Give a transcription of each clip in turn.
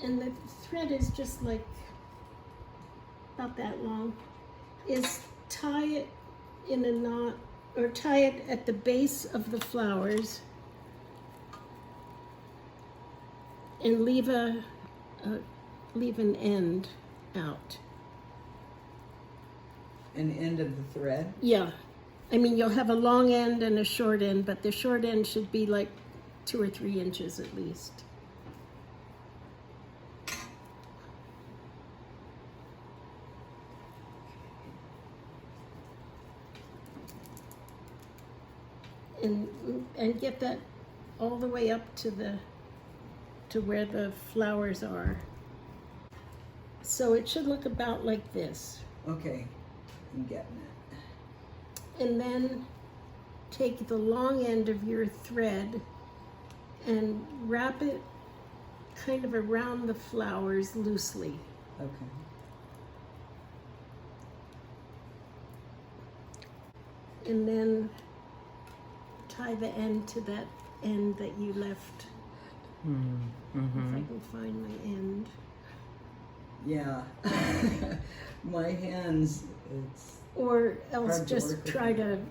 and the thread is just like about that long, is tie it in a knot, or tie it at the base of the flowers and leave an end out. An end of the thread? Yeah. I mean, you'll have a long end and a short end, but the short end should be like 2 or 3 inches at least. And get that all the way up to where the flowers are. So it should look about like this. Okay, I'm getting it. And then take the long end of your thread and wrap it kind of around the flowers loosely. Okay. And then tie the end to that end that you left. If I can find my end. Yeah. My hands, it's... Or else hard to just work with try them.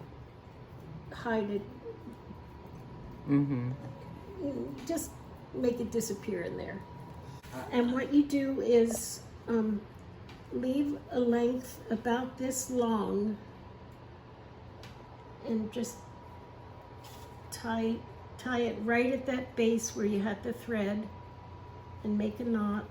to hide it. Just make it disappear in there. And what you do is leave a length about this long and just tie it right at that base where you had the thread and make a knot.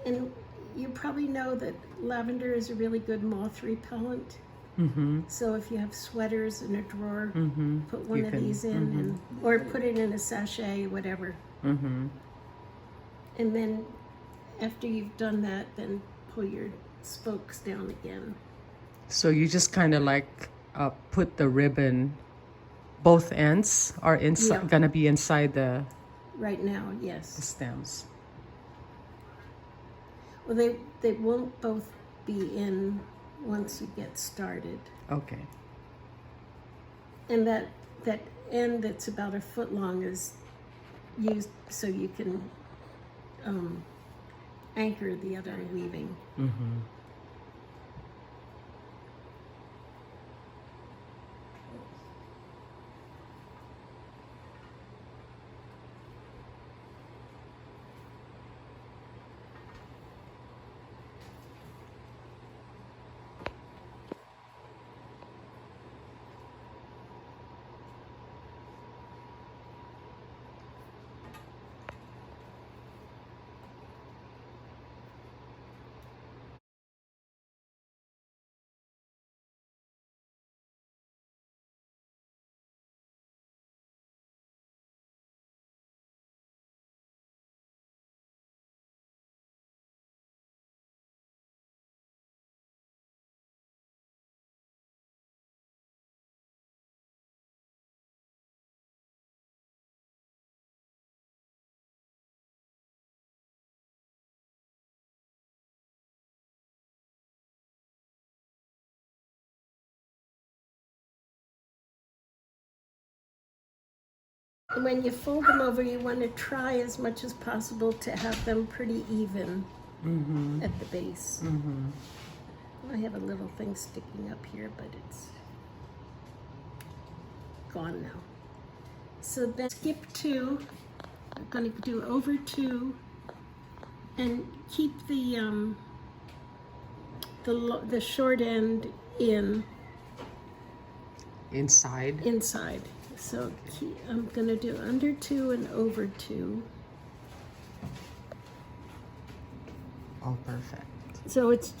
And you probably know that lavender is a really good moth repellent. So if you have sweaters in a drawer, put one of these in, or put it in a sachet, whatever. And then after you've done that, then pull your spokes down again. So you just kind of like put the ribbon, both ends are inside, gonna be inside the Right now, yes. stems. Well, they won't both be in once you get started. Okay. And that end that's about a foot long is used so you can anchor the other weaving. And when you fold them over, you want to try as much as possible to have them pretty even at the base. I have a little thing sticking up here, but it's gone now. So then skip 2. I'm going to do over 2 and keep the short end inside. So I'm going to do under 2 and over 2. Oh, perfect. So it's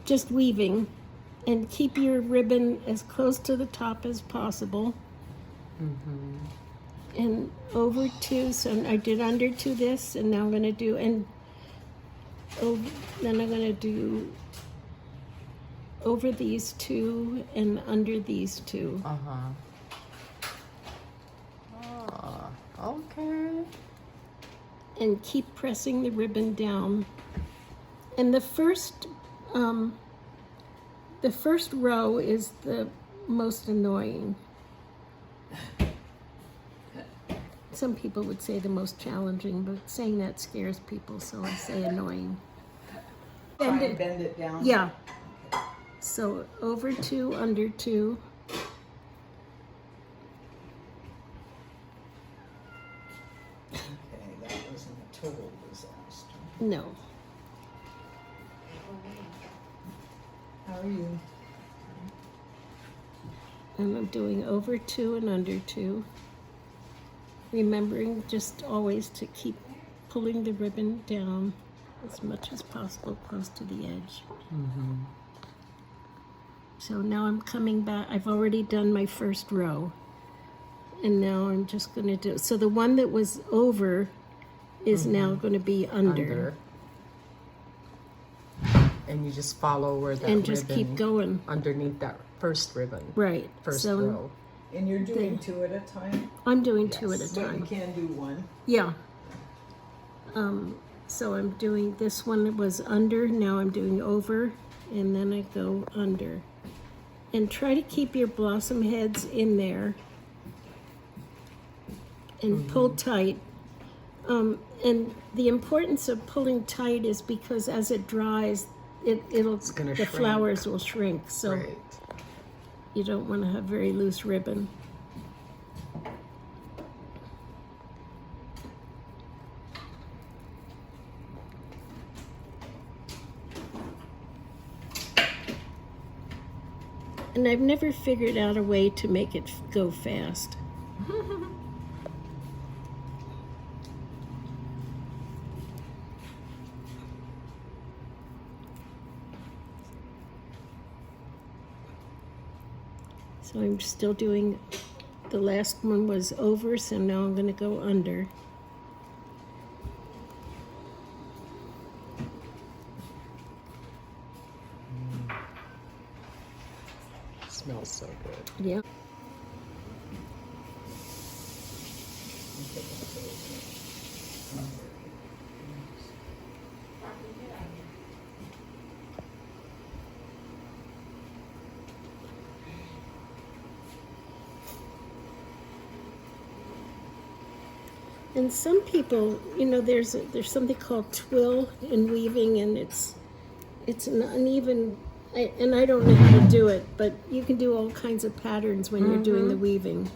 just weaving, and keep your ribbon as close to the top as possible. And over 2, so I did under 2 this, and now I'm going to do, and then I'm going to do over these two and under these two. Okay. And keep pressing the ribbon down. And the first row is the most annoying. Some people would say the most challenging, but saying that scares people, so I say annoying. Try and bend it down. Yeah. So over two, under two. Okay, that wasn't a total disaster. No. How are you? And I'm doing over two and under two. Remembering just always to keep pulling the ribbon down as much as possible close to the edge. So now I'm coming back. I've already done my first row. And now I'm just going to do, so the one that was over is now going to be under. And you just follow where that And just keep ribbon going. underneath that first ribbon. Right. First So row. And you're doing two at a time? I'm doing two at a But you time. can do one. Yeah. So I'm doing, this one was under, now I'm doing over, and then I go under. And try to keep your blossom heads in there. And pull tight. And the importance of pulling tight is because as it dries, the shrink. flowers will shrink. So Right. you don't want to have very loose ribbon. And I've never figured out a way to make it go fast. So I'm still doing, the last one was over, so now I'm going to go under. Smells so good. Yeah. And some people, you know, there's something called twill in weaving, and it's an uneven, and I don't know how to do it, but you can do all kinds of patterns when you're doing the weaving.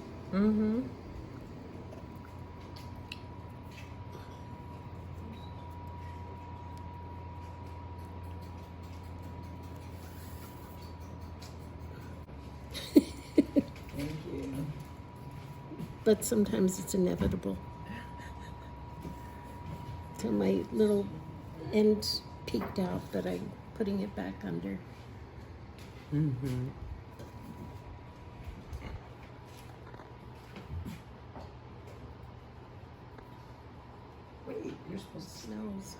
Thank you. But sometimes it's inevitable. So my little end peeked out, but I'm putting it back under. Wait, you're supposed to Smells.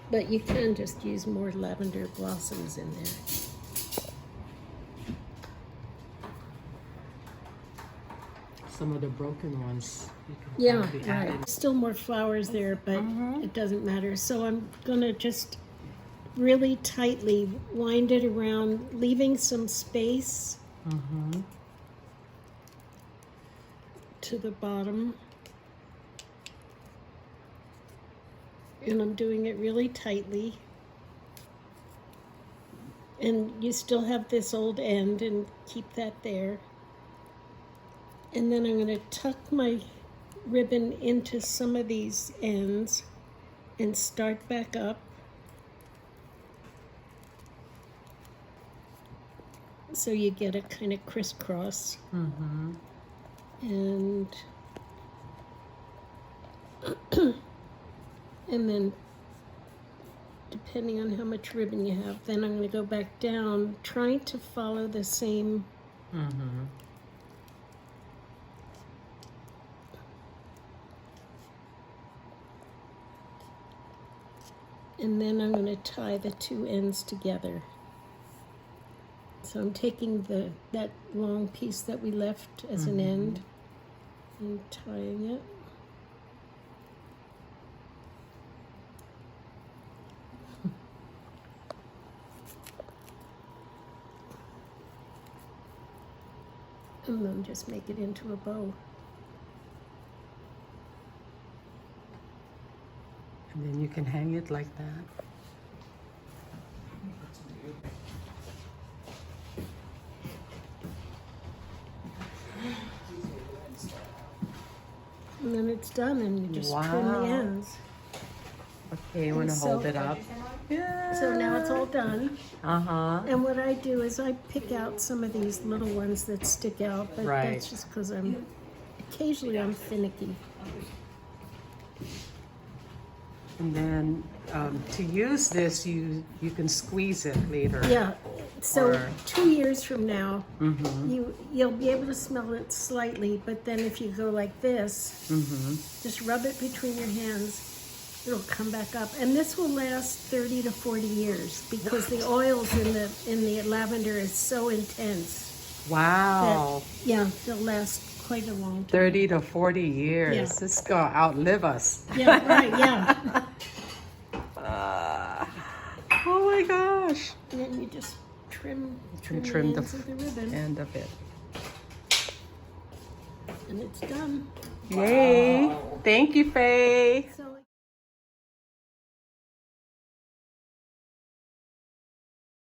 But you can just use more lavender blossoms in there. Some of the broken ones. You can Yeah, probably add in. right. Still more flowers there, but it doesn't matter. So I'm gonna just really tightly wind it around, leaving some space to the bottom. And I'm doing it really tightly. And you still have this old end, and keep that there. And then I'm going to tuck my ribbon into some of these ends and start back up. So you get a kind of crisscross. And and then depending on how much ribbon you have, then I'm going to go back down, trying to follow the same And then I'm going to tie the two ends together. So I'm taking that long piece that we left as an end and tying it. And then just make it into a bow. And then you can hang it like that. And then it's done, and you just trim the ends. Okay, you want to so- hold it up? Yeah. So now it's all done. Uh-huh. And what I do is I pick out some of these little ones that stick out, but Right. that's just because occasionally I'm finicky. And then to use this, you can squeeze it later. Yeah. So Or- 2 years from now, you'll be able to smell it slightly, but then if you go like this, just rub it between your hands, it'll come back up. And this will last 30 to 40 years because the oils in the lavender is so intense. Wow. That, yeah, they'll last quite a long time. 30 to 40 years. Yeah. This is going to outlive us. Yeah, right, yeah. Oh my gosh. And then you just trim Trim the the ends of the ribbon, end of it. and it's done. Yay. Thank you, Faye. So